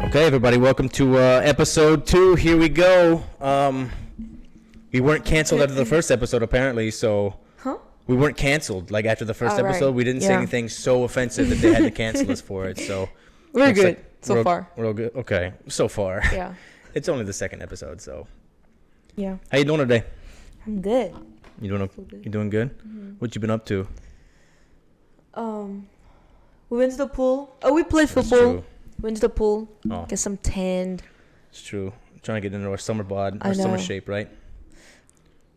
Okay, everybody, welcome to episode 2. Here we go. We weren't canceled after the first episode, apparently, so... Huh? We weren't canceled, like, after the first episode. Right. We didn't say anything so offensive that they had to cancel us for it, so... We're good, so far. We're all good? Okay, so far. Yeah. It's only the second episode, so... Yeah. How you doing today? I'm good. You doing good? Mm-hmm. What you been up to? We went to the pool. Oh, we played football. Went to the pool. Oh. Get some tanned. It's true. Trying to get into our summer bod, our summer shape, right?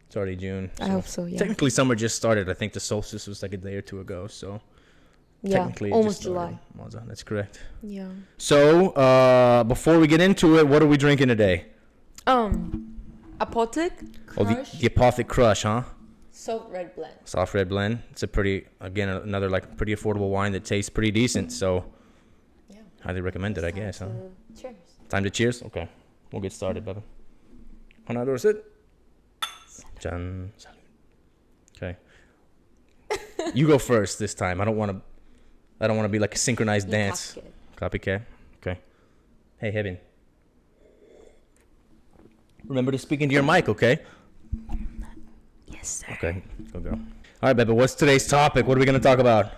It's already June. So. I hope so, yeah. Technically, summer just started. I think the solstice was like a day or two ago, so... Yeah, technically almost July. That's correct. Yeah. So, before we get into it, what are we drinking today? Apothic Crush. Oh, the Apothic Crush, huh? Soft red blend. Soft red blend. It's a pretty, again, another like pretty affordable wine that tastes pretty decent. So, yeah, highly recommended, I guess, huh? Cheers. Time to cheers? Okay. We'll get started, Baba. Haná dorsit. Jan. Okay. You go first this time. I don't want to be like a synchronized dance. Copycat. Okay. Hey, Heaven. Remember to speak into your mic, okay? Yes, sir. Okay. Go, girl. All right, Beba. What's today's topic? What are we going to talk about?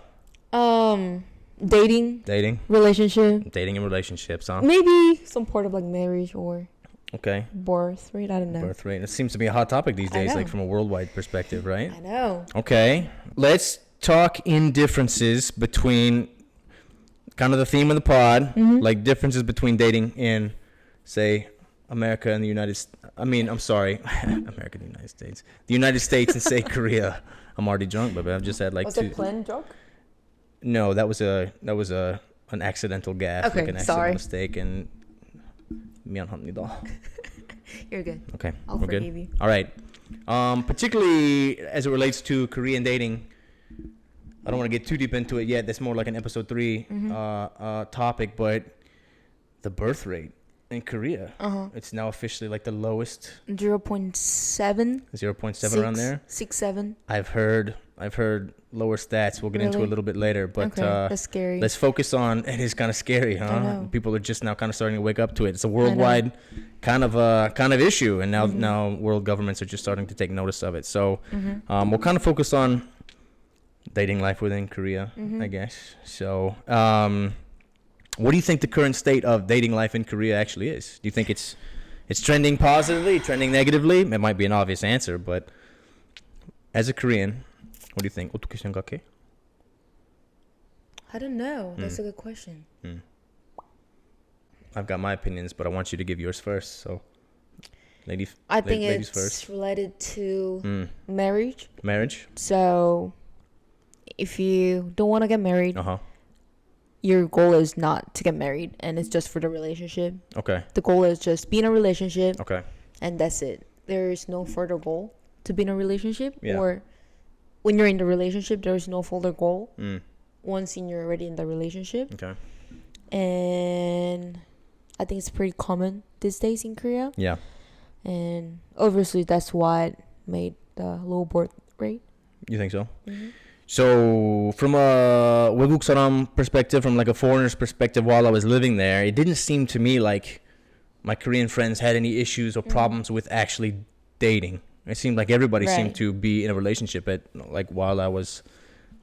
Dating. Relationship. Dating and relationships, huh? Maybe some part of like marriage or... Okay. Birth rate, I don't know. Birth rate. It seems to be a hot topic these days, like from a worldwide perspective, right? I know. Okay. Let's talk in differences between kind of the theme of the pod, like differences between dating in, say, America and the United States. I mean, I'm sorry, America and the United States. The United States and, say, Korea. I'm already drunk, but I've just had like Was two. it planned joke? No, that was an accidental gaffe, okay, like an accidental mistake, and You're good. Okay, I'll we're forgive good. you. All right. Particularly as it relates to Korean dating, I don't want to get too deep into it yet. That's more like an episode 3 topic, but the birth rate in Korea, it's now officially like the lowest. 0.7. 0.7 around there. 6, 7. I've heard lower stats. We'll get into it a little bit later, but that's scary. Let's focus on. It is kind of scary, huh? I know. People are just now kind of starting to wake up to it. It's a worldwide kind of issue, and now world governments are just starting to take notice of it. So we'll kind of focus on dating life within Korea, I guess. So, what do you think the current state of dating life in Korea actually is? Do you think it's trending positively, trending negatively? It might be an obvious answer, but as a Korean, what do you think? 어떻게 생각해? I don't know. That's a good question. I've got my opinions, but I want you to give yours first. So, I think ladies it's first. Related to marriage. Marriage? So, if you don't want to get married, your goal is not to get married, and it's just for the relationship. Okay. The goal is just be in a relationship. Okay. And that's it. There is no further goal to be in a relationship. Yeah. Or when you're in the relationship, there is no further goal. Once you're already in the relationship. Okay. And I think it's pretty common these days in Korea. Yeah. And obviously that's what made the low birth rate. You think so? So from a 외국 사람 perspective, from like a foreigner's perspective, while I was living there, it didn't seem to me like my Korean friends had any issues or problems with actually dating. It seemed like everybody seemed to be in a relationship while I was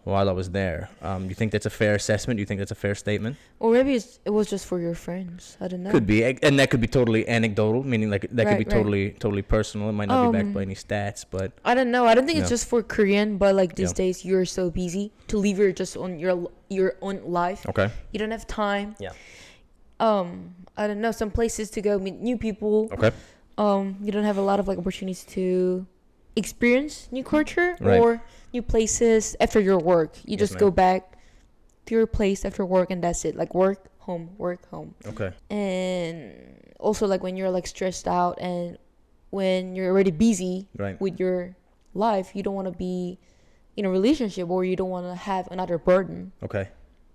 there. You think that's a fair assessment? Do you think that's a fair statement? Or maybe it was just for your friends. I don't know. Could be, and that could be totally anecdotal, meaning like that could be totally personal. It might not be backed by any stats, but I don't know. I don't think it's just for Korean, but like these days you're so busy to live your own life. Okay. You don't have time. Yeah. I don't know, some places to go meet new people. Okay. You don't have a lot of like opportunities to experience new culture or new places after your work. You just go back to your place after work and that's it. Like work, home. Okay. And also like when you're like stressed out and when you're already busy with your life, you don't want to be in a relationship or you don't want to have another burden. Okay.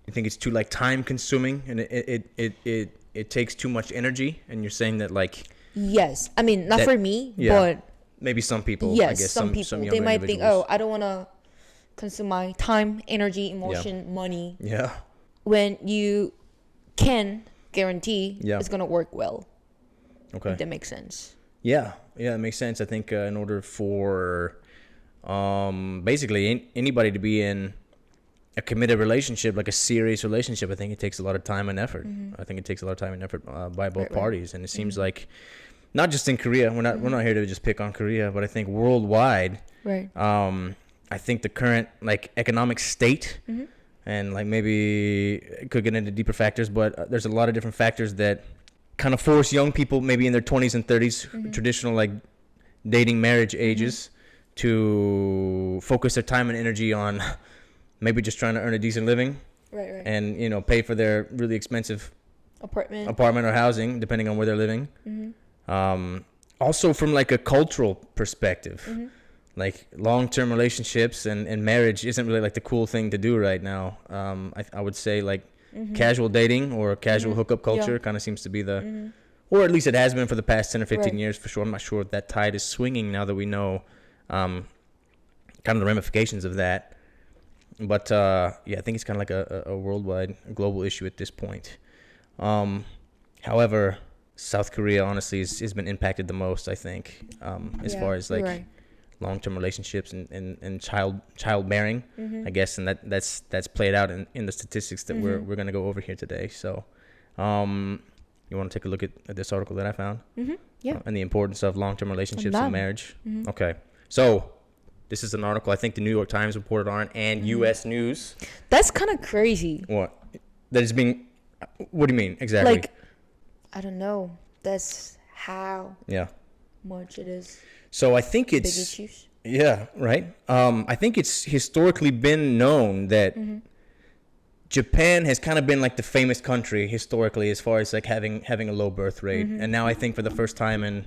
You think it's too like time consuming and it takes too much energy, and you're saying that like... Yes. I mean, not for me, but... Maybe some people, yes, I guess. Some people. They might think, I don't want to consume my time, energy, emotion, money. Yeah. When you can guarantee it's going to work well. Okay. If that makes sense. Yeah, it makes sense. I think in order for basically anybody to be in a committed relationship, like a serious relationship, I think it takes a lot of time and effort. I think it takes a lot of time and effort by both parties. And it seems like not just in Korea, we're not here to just pick on Korea, but I think worldwide, I think the current like economic state and like maybe it could get into deeper factors, but there's a lot of different factors that kind of force young people maybe in their 20s and 30s, traditional like dating marriage ages, to focus their time and energy on maybe just trying to earn a decent living, and you know, pay for their really expensive apartment or housing, depending on where they're living. Also, from like a cultural perspective, like long-term relationships and marriage isn't really like the cool thing to do right now. I would say like casual dating or casual hookup culture kind of seems to be the, or at least it has been for the past 10 or 15 years for sure. I'm not sure if that tide is swinging now that we know kind of the ramifications of that. But I think it's kind of like a worldwide, global issue at this point. However, South Korea honestly has been impacted the most, I think, as far as like long-term relationships and childbearing, I guess, and that's played out in the statistics that we're going to go over here today. So, you want to take a look at this article that I found, and the importance of long-term relationships and marriage. Okay, so. This is an article I think the New York Times reported on and U.S. News. That's kind of crazy. What? That is being... What do you mean exactly? Like, I don't know. That's how much it is. So I think it's... Big issues. Yeah, right. I think it's historically been known that Japan has kind of been like the famous country historically as far as like having a low birth rate. And now I think for the first time in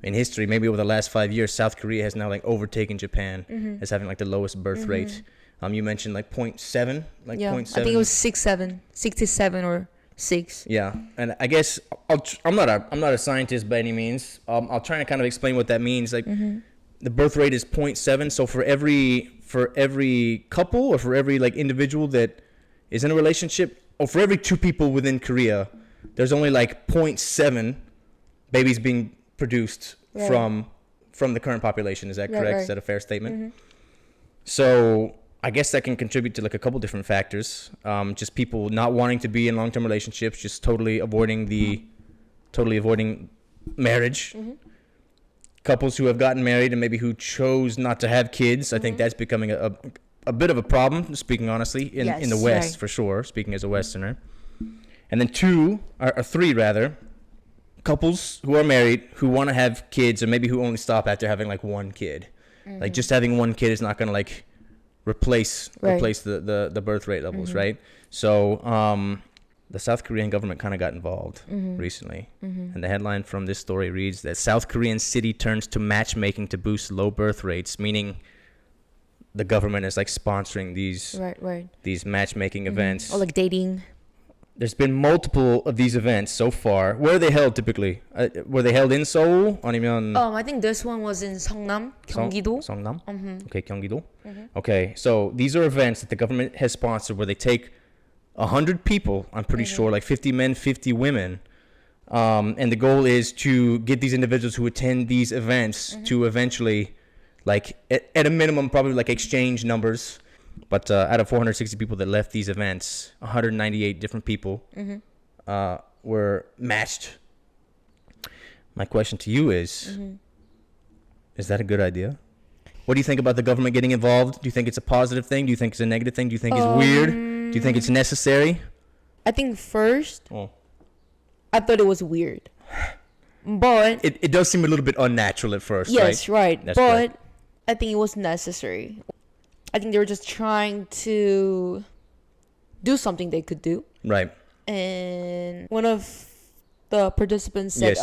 history, maybe over the last 5 years, South Korea has now like overtaken Japan as having like the lowest birth rate. You mentioned like 0.7, like 0.7. I think it was 67 or 6. Yeah, and I guess I'm not a scientist by any means. I'll try to kind of explain what that means. Like the birth rate is 0.7. So for every couple or for every like individual that is in a relationship, or for every 2 people within Korea, there's only like 0.7 babies being produced from the current population. Is that correct? Is that a fair statement? So I guess that can contribute to like a couple different factors. Just people not wanting to be in long-term relationships, just totally avoiding marriage. Couples who have gotten married and maybe who chose not to have kids. I think that's becoming a bit of a problem, speaking honestly, in the West for sure, speaking as a Westerner. And then 3 rather, couples who are married who want to have kids, or maybe who only stop after having like 1 kid. Like just having 1 kid is not going to like replace the birth rate levels, right? So the South Korean government kind of got involved recently. And the headline from this story reads that South Korean city turns to matchmaking to boost low birth rates, meaning the government is like sponsoring these matchmaking events. Or like dating. There's been multiple of these events so far. Where are they held typically? Were they held in Seoul? 아니면 I think this one was in Seongnam, Gyeonggi-do. Seongnam? Okay, Gyeonggi-do. Okay, so these are events that the government has sponsored where they take 100 people, I'm pretty sure, like 50 men, 50 women. And the goal is to get these individuals who attend these events to eventually, like, at a minimum, probably like exchange numbers. But out of 460 people that left these events, 198 different people were matched. My question to you is that a good idea? What do you think about the government getting involved? Do you think it's a positive thing? Do you think it's a negative thing? Do you think it's weird? Do you think it's necessary? I think first, I thought it was weird. But it does seem a little bit unnatural at first, yes, right? That's but correct. I think it was necessary. I think they were just trying to do something they could do. Right. And one of the participants said,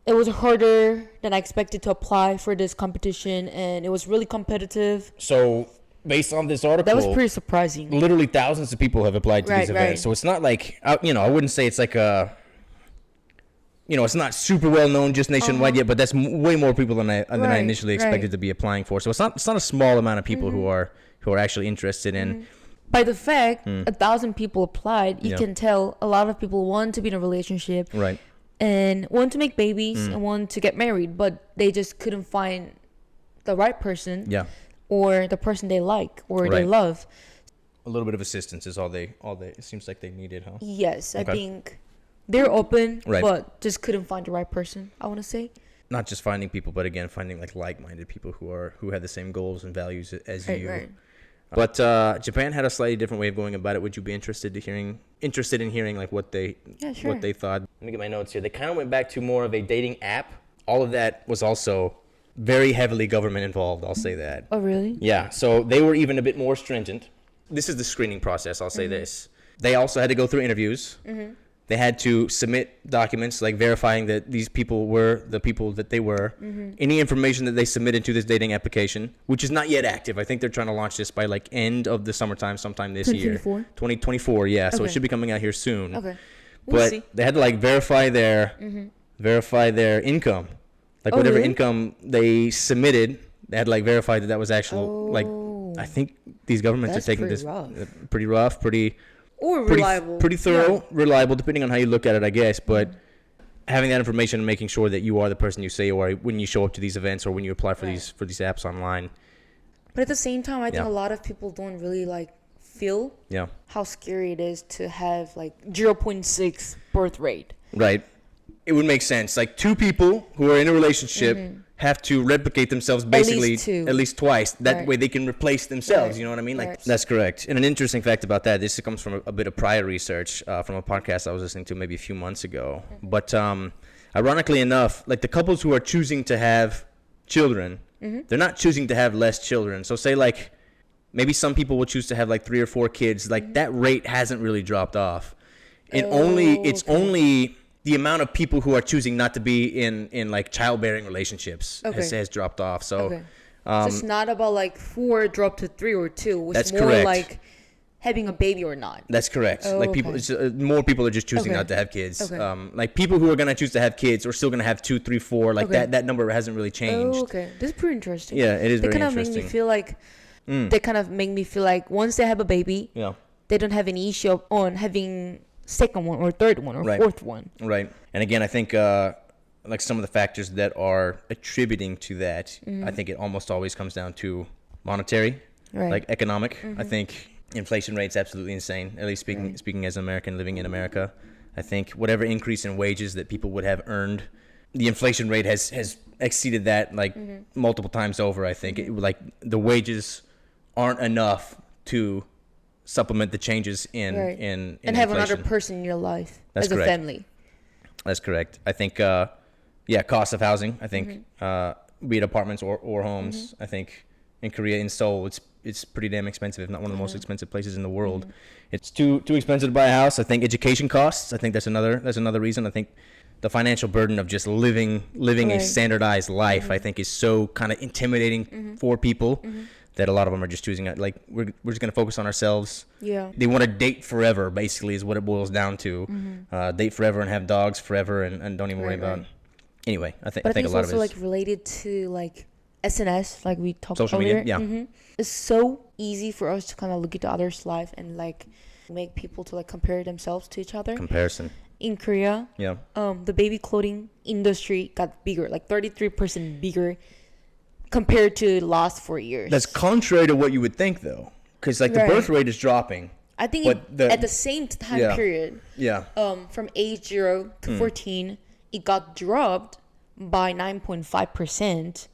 it was harder than I expected to apply for this competition, and it was really competitive. So, based on this article, that was pretty surprising. Literally thousands of people have applied to these events. So it's not like, I wouldn't say it's like it's not super well known just nationwide yet, but that's way more people than I initially expected to be applying for. So it's not a small amount of people who are actually interested in by the fact 1,000 people applied, you can tell a lot of people want to be in a relationship, right, and want to make babies and want to get married, but they just couldn't find the right person, or the person they like or they love. A little bit of assistance is all they it seems like they needed, huh? Yes, I think they're open, but just couldn't find the right person, I want to say. Not just finding people, but again finding like-minded people who have the same goals and values as you. Right. But Japan had a slightly different way of going about it. Would you be interested in hearing like what they thought? Let me get my notes here. They kind of went back to more of a dating app. All of that was also very heavily government involved, I'll say that. Oh, really? Yeah, so they were even a bit more stringent. This is the screening process, I'll say this. They also had to go through interviews. They had to submit documents like verifying that these people were the people that they were. Any information that they submitted to this dating application, which is not yet active. I think they're trying to launch this by like end of the summertime, sometime this year. 2024, yeah. So it should be coming out here soon. Okay. We'll see. They had to like verify their income. Like whatever income they submitted, they had to like verify that was actual. Like I think these governments are taking this pretty rough, pretty reliable, pretty thorough, reliable, depending on how you look at it, I guess. But having that information and making sure that you are the person you say you are when you show up to these events or when you apply for these apps online. But at the same time, I think a lot of people don't really like feel how scary it is to have like 0.6 birth rate. Right. It would make sense. Like two people who are in a relationship have to replicate themselves basically at least twice. That way they can replace themselves. You know what I mean? Like that's correct. And an interesting fact about that, this comes from a bit of prior research from a podcast I was listening to maybe a few months ago. But ironically enough, like the couples who are choosing to have children, they're not choosing to have less children. So say like maybe some people will choose to have like 3 or 4 kids. Like that rate hasn't really dropped off. It's only the amount of people who are choosing not to be in like childbearing relationships has dropped off. So, so it's not about like 4 drop to 3 or 2. It's more correct. like having a baby or not. That's correct. Like people, more people are just choosing not to have kids. Like people who are gonna choose to have kids are still gonna have 2, 3, 4. Like that number hasn't really changed. Oh, okay. This is pretty interesting. Yeah, it is very interesting. They kind of make me feel like once they have a baby, they don't have any issue on having second one or third one or fourth one. Right. And again, I think like some of the factors that are attributing to that, I think it almost always comes down to monetary, like economic. I think inflation rate's absolutely insane, at least speaking as an American living in America. I think whatever increase in wages that people would have earned, the inflation rate has exceeded that like multiple times over. I think like the wages aren't enough to supplement the changes in and inflation. Have another person in your life as a family. That's correct. I think cost of housing, I think be it apartments or homes, I think in Korea, in Seoul, it's pretty damn expensive, if not one of the most expensive places in the world. It's too expensive to buy a house. I think education costs, I think that's another reason. I think the financial burden of just living a standardized life, I think is so kind of intimidating for people that a lot of them are just choosing like we're just going to focus on ourselves. They want to date forever, basically, is what it boils down to. Date forever and have dogs forever and don't even worry about. Anyway, I think a lot of it is also like related to like SNS, like we talked social earlier. Media. It's so easy for us to kind of look into others' life and like make people to like compare themselves to each other. Comparison. In Korea, the baby clothing industry got bigger, like 33% bigger compared to the last 4 years. That's contrary to what you would think, though, because like the birth rate is dropping. I think at the same time period, from age 0 to 14, it got dropped by 9.5%.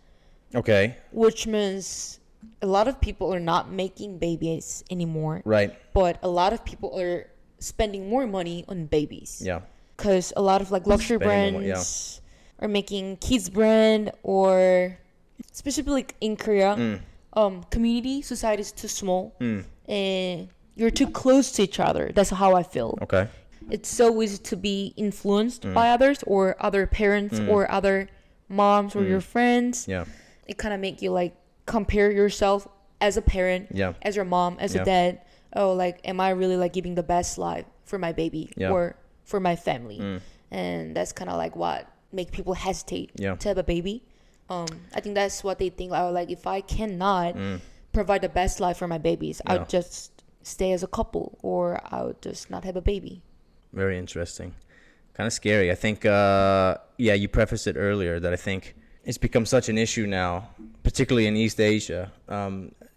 Okay. Which means a lot of people are not making babies anymore. Right. But a lot of people are spending more money on babies. Yeah. Because a lot of like luxury brands are making kids brand, or especially like in Korea, community society is too small and you're too close to each other. That's how I feel. Okay. It's so easy to be influenced by others or other parents or other moms or your friends. Yeah. It kind of make you like compare yourself as a parent, as your mom, as a dad. Oh, like, am I really like giving the best life for my baby or for my family? And that's kind of like what make people hesitate to have a baby. I think that's what they think. Like if I cannot provide the best life for my babies, I'll just stay as a couple, or I would just not have a baby. Very interesting. Kind of scary. I think, you prefaced it earlier that I think it's become such an issue now, particularly in East Asia.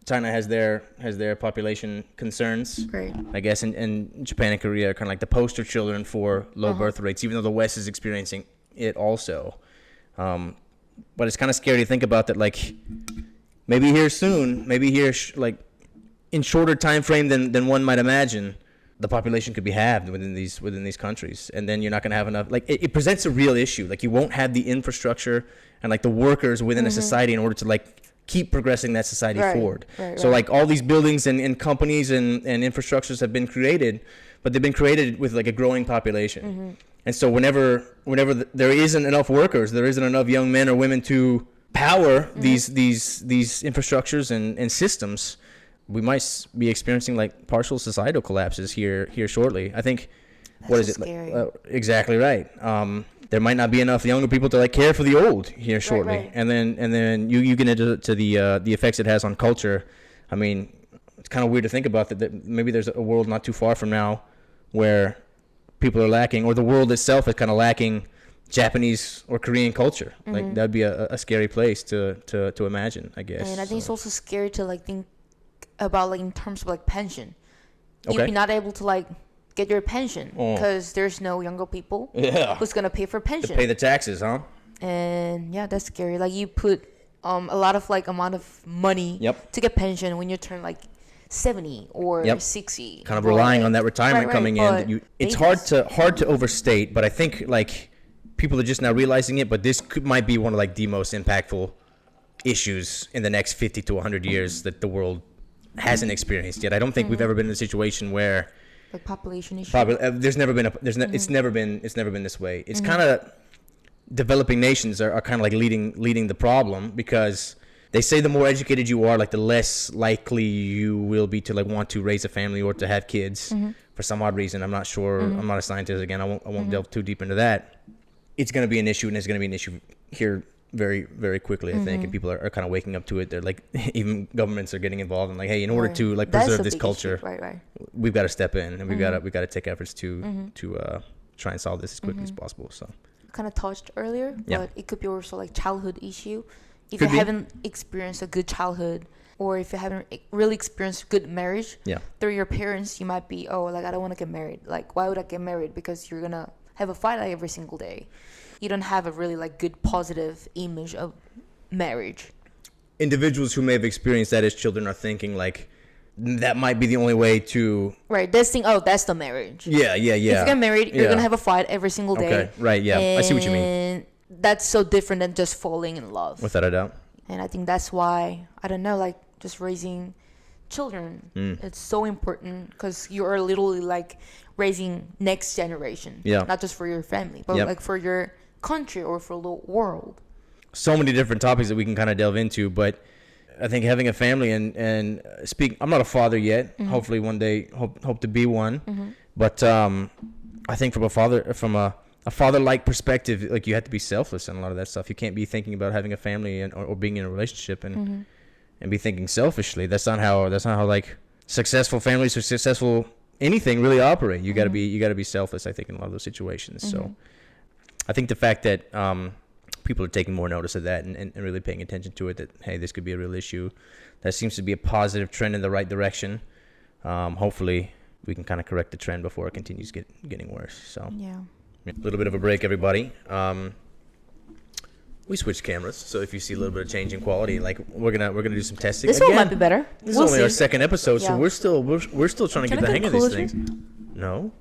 China has their population concerns. Right. I guess, and Japan and Korea are kind of like the poster children for low birth rates, even though the West is experiencing it also. But it's kind of scary to think about that, like, maybe here soon, like in shorter time frame than one might imagine, the population could be halved within these countries, and then you're not going to have enough. Like, it presents a real issue. Like, you won't have the infrastructure and like the workers within a society in order to like keep progressing that society forward. So like all these buildings and companies and infrastructures have been created, but they've been created with like a growing population. And so whenever there isn't enough workers, there isn't enough young men or women to power these infrastructures and systems, we might be experiencing like partial societal collapses here shortly. I think Scary. Exactly right. There might not be enough younger people to like care for the old here shortly. Right. And then you get into the effects it has on culture. I mean, it's kind of weird to think about that maybe there's a world not too far from now where people are lacking, or the world itself is kind of lacking Japanese or Korean culture. Like, that'd be a scary place to imagine, I guess. And I think it's also scary to like think about like in terms of like pension. Okay. You'd be not able to like get your pension because there's no younger people who's gonna pay for pension. To pay the taxes, huh? And yeah, that's scary. Like, you put a lot of like amount of money to get pension when you turn like 70 or 60. Kind of relying on that retirement coming in. It's hard to overstate, but I think like people are just now realizing it. But this might be one of like the most impactful issues in the next 50 to 100 years that the world hasn't experienced yet. I don't think we've ever been in a situation where like population issue. It's never been this way. It's kind of developing nations are kind of like leading the problem, because they say the more educated you are, like the less likely you will be to like want to raise a family or to have kids for some odd reason. I'm not sure. I'm not a scientist. Again, I won't delve too deep into that. It's going to be an issue, and it's going to be an issue here very, very quickly, I think, and people are kind of waking up to it. They're like, even governments are getting involved and like, hey, in order to like preserve this culture, we've got to step in, and we've got to take efforts to try and solve this as quickly as possible. So kind of touched earlier, but it could be also like childhood issue. If you haven't experienced a good childhood, or if you haven't really experienced good marriage through your parents, you might be, like, I don't want to get married. Like, why would I get married? Because you're gonna have a fight like every single day. You don't have a really like good positive image of marriage. Individuals who may have experienced that as children are thinking like that might be the only way to that's the marriage. Yeah. If you get married, you're gonna have a fight every single day. Okay, right, yeah. I see what you mean. That's so different than just falling in love. Without a doubt. And I think that's why, I don't know, like just raising children, it's so important, because you are literally like raising next generation. Yeah. Not just for your family, but like for your country or for the world. So many different topics that we can kind of delve into, but I think having a family and I'm not a father yet. Hopefully one day hope to be one. But I think from a father-like perspective, like you have to be selfless in a lot of that stuff. You can't be thinking about having a family or being in a relationship and be thinking selfishly. That's not how like successful families or successful anything really operate. You got to be selfless, I think, in a lot of those situations. So I think the fact that people are taking more notice of that and really paying attention to it, that, hey, this could be a real issue, that seems to be a positive trend in the right direction. Hopefully we can kind of correct the trend before it continues getting worse. So a little bit of a break, everybody. We switched cameras, so if you see a little bit of change in quality, like we're gonna do some testing. This one might be better. This is only our second episode, so we're still trying to get the hang of these things. No.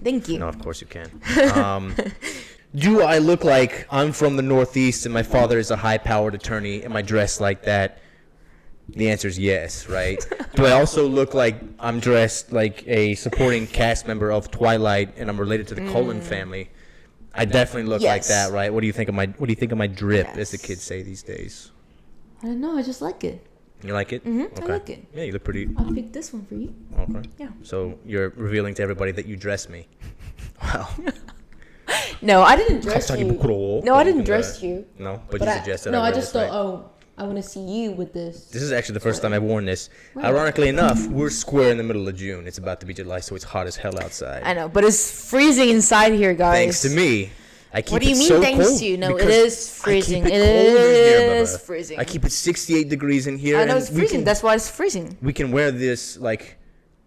Thank you. No, of course you can. Do I look like I'm from the Northeast and my father is a high-powered attorney? Am I dressed like that? The answer is yes, right? Do I also look like I'm dressed like a supporting cast member of Twilight and I'm related to the Cullen family? I definitely look like that, right? What do you think of my drip, as the kids say these days? I don't know. I just like it. You like it? Okay. I like it. Yeah, you look pretty. I picked this one for you. Okay. Yeah. So you're revealing to everybody that you dress me. Wow. No, I didn't dress you. No, I didn't dress you. No, but you suggested. No, I just thought, I want to see you with this. This is actually the first time I've worn this. Right. Ironically enough, we're square in the middle of June. It's about to be July, so it's hot as hell outside. I know, but it's freezing inside here, guys. Thanks to me. I keep what do you it mean so thanks cold to you? No, it is freezing. I keep it cold in here, freezing. I keep it 68 degrees in here. I know it's freezing. That's why it's freezing. We can wear this like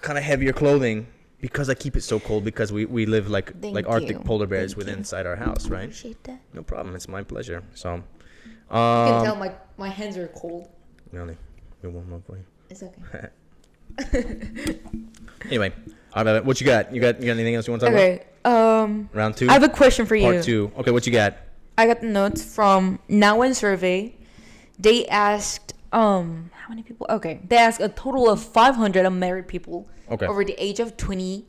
kind of heavier clothing because I keep it so cold because we live like Arctic polar bears inside our house, right? Appreciate that. No problem. It's my pleasure. So you can tell my hands are cold. Really? You're warm up for you. It's okay. Anyway, what you got? You got anything else you want to talk about? Okay. Round 2. I have a question for you. Part 2. Okay, what you got? I got the notes from Now and Survey. They asked how many people? Okay, they asked a total of 500 unmarried people over the age of 20,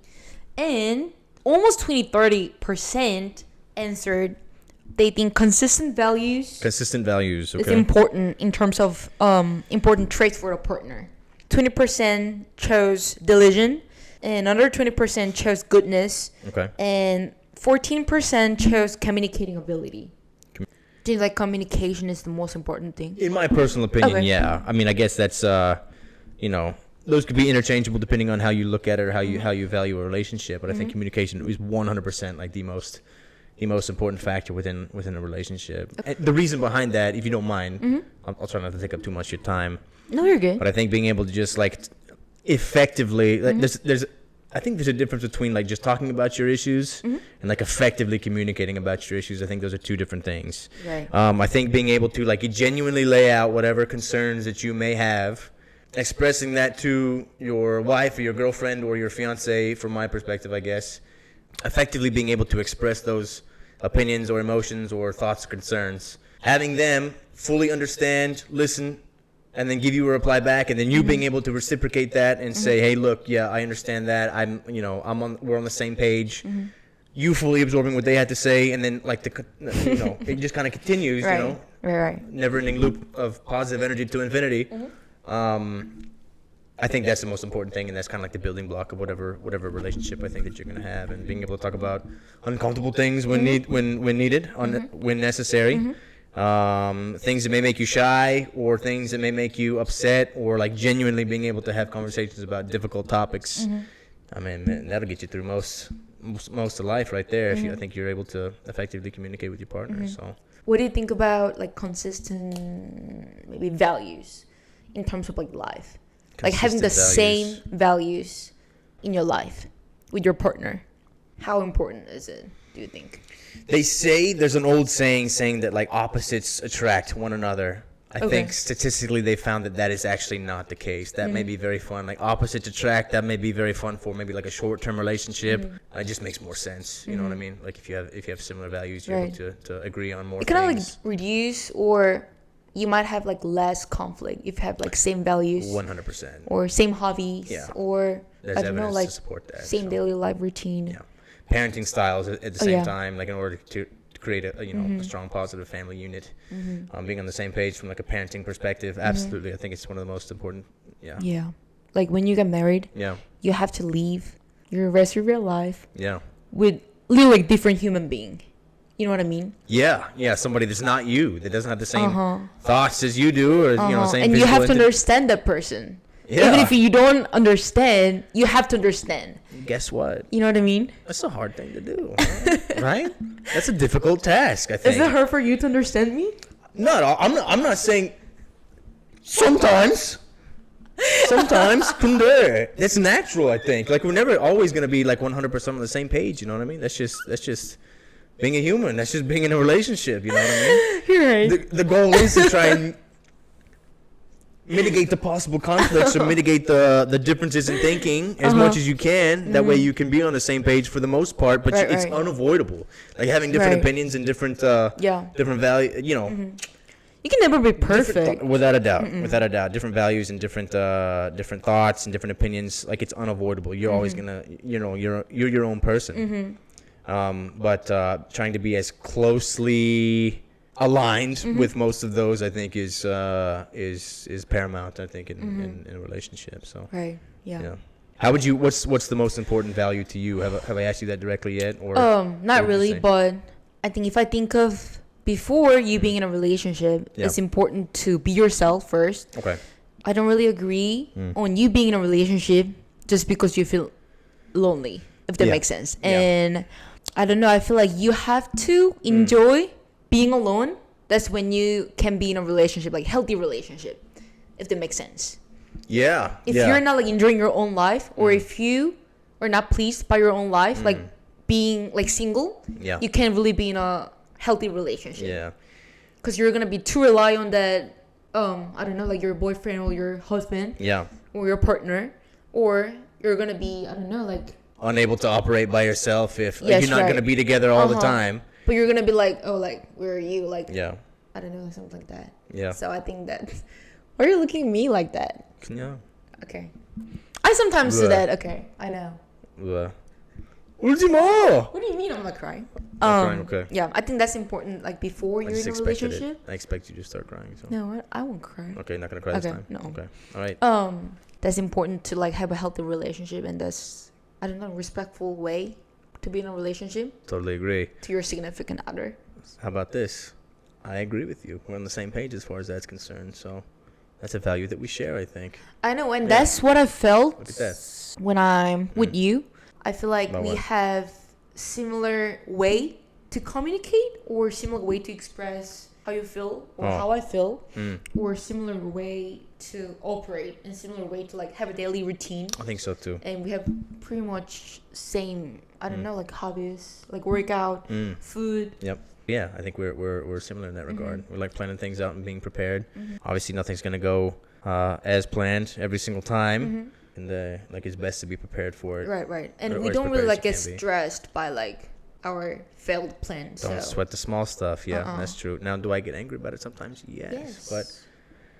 and almost 30% answered they think consistent values. Okay. Is important in terms of important traits for a partner. 20% chose diligence, and another 20% chose goodness. Okay. And 14% chose communicating ability. Do you think like communication is the most important thing? In my personal opinion, yeah. I mean, I guess that's those could be interchangeable depending on how you look at it or how you value a relationship. But I think communication is 100% like the most important factor within a relationship. Okay. And the reason behind that, if you don't mind, I'll try not to take up too much of your time. No, you're good. But I think being able to just like effectively, like, I think there's a difference between like just talking about your issues and like effectively communicating about your issues. I think those are two different things. Right. I think being able to like genuinely lay out whatever concerns that you may have, expressing that to your wife or your girlfriend or your fiance, from my perspective, I guess, effectively being able to express those opinions or emotions or thoughts or concerns, having them fully understand, listen, and then give you a reply back, and then you being able to reciprocate that and say, hey, look, yeah, I understand that. We're on the same page. You fully absorbing what they had to say, and then like it just kind of continues, right. Never-ending loop of positive energy to infinity. I think that's the most important thing, and that's kind of like the building block of whatever relationship I think that you're going to have, and being able to talk about uncomfortable things when needed, when necessary. Things that may make you shy, or things that may make you upset, or like genuinely being able to have conversations about difficult topics. I mean, man, that'll get you through most of life right there. If I think you're able to effectively communicate with your partner. So, what do you think about like consistent maybe values in terms of like life, like having the same values in your life with your partner? How important is it, do you think? They say there's an old saying that like opposites attract one another. I think statistically they found that is actually not the case. That may be very fun. Like opposites attract, that may be very fun for maybe like a short-term relationship. It just makes more sense. You know what I mean? Like if you have similar values, you're able to agree on more things. It kind of like reduce, or you might have like less conflict if you have like same values. 100%. Or same hobbies. Yeah. Or there's I don't know, like to support that, same daily life routine. Yeah. Parenting styles at the same time, like in order to create a strong positive family unit, being on the same page from like a parenting perspective, absolutely. I think it's one of the most important. Yeah, like when you get married, you have to leave your rest of your life with literally like different human being. You know what I mean? Yeah, somebody that's not you, that doesn't have the same thoughts as you do, or same. And you have to understand that person. Yeah. Even if you don't understand, you have to understand. Guess what? You know what I mean? That's a hard thing to do, right? That's a difficult task, I think. Is it hard for you to understand me? No, I'm not saying. Sometimes, 근데 that's natural, I think. Like we're never always gonna be like 100% on the same page. You know what I mean? That's just being a human. That's just being in a relationship. You know what I mean? You're right. The goal is to try and mitigate the possible conflicts or mitigate the differences in thinking as much as you can. That way you can be on the same page for the most part, but it's unavoidable. Like having different opinions and different value, You can never be perfect. Without a doubt. Different values and different thoughts and different opinions, like it's unavoidable. You're always gonna, you're your own person. But trying to be as closely aligned with most of those, I think, is paramount. I think in a relationship. So yeah. How would you? What's the most important value to you? Have I asked you that directly yet? Or not really, but I think if I think of before you being in a relationship, it's important to be yourself first. Okay. I don't really agree on you being in a relationship just because you feel lonely, if that makes sense. And I don't know, I feel like you have to enjoy being alone. That's when you can be in a relationship, like healthy relationship, if that makes sense. Yeah. If you're not like enjoying your own life, or if you are not pleased by your own life, like being like single, you can't really be in a healthy relationship. Yeah. Because you're gonna be too rely on that, I don't know, like your boyfriend or your husband. Yeah. Or your partner, or you're gonna be, I don't know, like unable to operate by yourself if you're not gonna be together all the time. But you're gonna be like, oh, like where are you? Like I don't know, like something like that. Yeah. So I think that. Why are you looking at me like that? Yeah. Okay. I sometimes do that. Okay, I know. What do you mean I'm not crying? I'm crying, okay. Yeah, I think that's important. Like before you're in a relationship. I expect you to start crying. So. No, I won't cry. Okay, not gonna cry this time. No. Okay. All right. That's important to like have a healthy relationship, and that's, I don't know, respectful way to be in a relationship. Totally agree. To your significant other. How about this? I agree with you. We're on the same page as far as that's concerned. So that's a value that we share, I think. I know, and that's what I felt. Look at that. When I'm with you. I feel like we have similar way to communicate, or similar way to express how you feel, or how I feel, or similar way to operate, and similar way to like have a daily routine. I think so too. And we have pretty much same, I don't know, like hobbies, like workout, food. Yep. Yeah, I think we're similar in that regard. We like planning things out and being prepared. Obviously, nothing's gonna go as planned every single time. And like it's best to be prepared for it. Right. And we don't really like get stressed by like our failed plans. Don't sweat the small stuff. Yeah, that's true. Now, do I get angry about it sometimes? Yes. But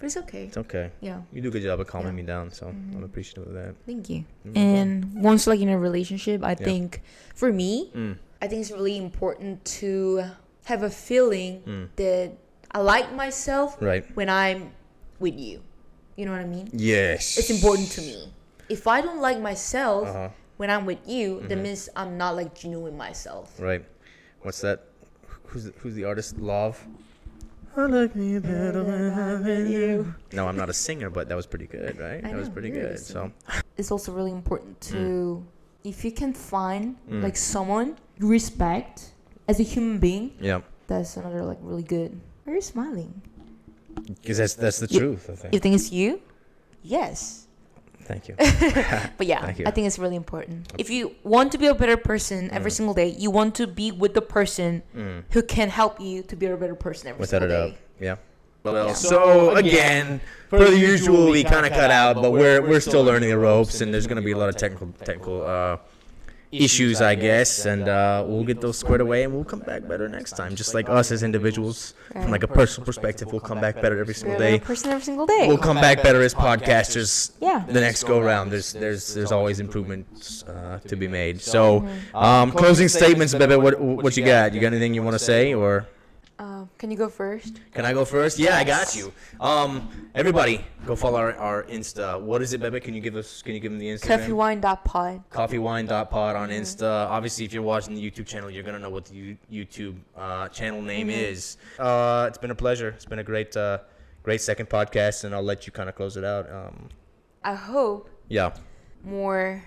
it's okay. It's okay. Yeah. You do a good job of calming me down, so I'm appreciative of that. Thank you. And once like in a relationship, I think for me, I think it's really important to have a feeling that I like myself when I'm with you. You know what I mean? Yes. It's important to me. If I don't like myself when I'm with you, that means I'm not like genuine myself. Right. What's that? Who's the artist? Love. I like me better when I'm with you. No, I'm not a singer, but that was pretty good, right? That was pretty good. So it's also really important to, if you can find like someone you respect as a human being. Yeah. That's another like really good. Why are you smiling? Because that's the truth, I think. You think it's you? Yes. Thank you. But yeah, I think it's really important. If you want to be a better person every single day, you want to be with the person who can help you to be a better person every single day. Yeah. Well, so again, per the usual, we kind of cut out, but we're still learning the ropes, and there's going to be a lot of technical issues, I guess, and we'll get those squared away, and we'll come back better next time. Just like us as individuals, from like a personal perspective, we'll come back better every single day. We'll come back better as podcasters. The next go round, there's always improvements to be made. So, closing statements, Bebe. What you got? You got anything you want to say, or? Can you go first? Can I go first? Yeah, I got you. Everybody, go follow our Insta. What is it, Bebe? Can you give them the Instagram? Coffeewine.pod. Coffeewine.pod on Insta. Obviously, if you're watching the YouTube channel, you're gonna know what the YouTube channel name is. It's been a pleasure. It's been a great second podcast, and I'll let you kind of close it out. I hope. Yeah. More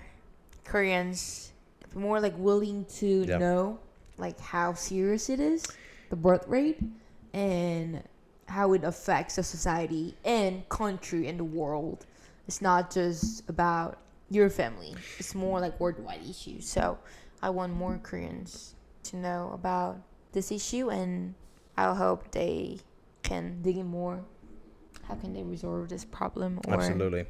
Koreans, more like willing to know like how serious it is. The birth rate and how it affects the society and country and the world. It's not just about your family. It's more like worldwide issues. So I want more Koreans to know about this issue, and I hope they can dig in more. How can they resolve this problem? Absolutely.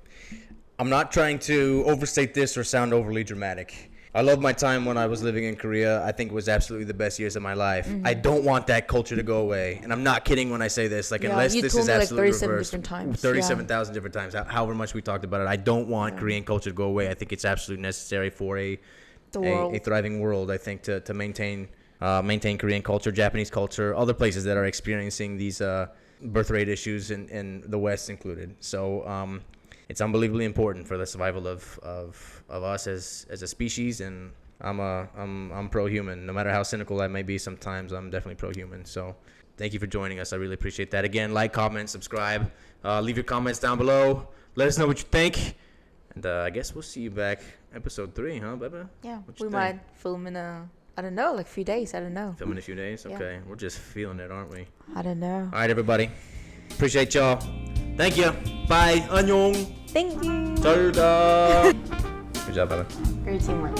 I'm not trying to overstate this or sound overly dramatic. I love my time when I was living in Korea. I think it was absolutely the best years of my life. I don't want that culture to go away. And I'm not kidding when I say this. Like, unless this is absolutely reversed. 37,000 different times. However much we talked about it. I don't want Korean culture to go away. I think it's absolutely necessary for a thriving world, I think, to maintain Korean culture, Japanese culture, other places that are experiencing these birth rate issues, in the West included. So, it's unbelievably important for the survival of us as a species, and I'm pro-human. No matter how cynical I may be sometimes, I'm definitely pro-human. So thank you for joining us. I really appreciate that. Again, like, comment, subscribe. Leave your comments down below. Let us know what you think. And I guess we'll see you back episode 3, huh, Beba? Yeah, we might film in I don't know, like a few days. I don't know. Film in a few days? Okay. We're just feeling it, aren't we? I don't know. All right, everybody. Appreciate y'all. Thank you. Bye. 안녕. Thank you. 잘 가. Good job, Beba. Great teamwork.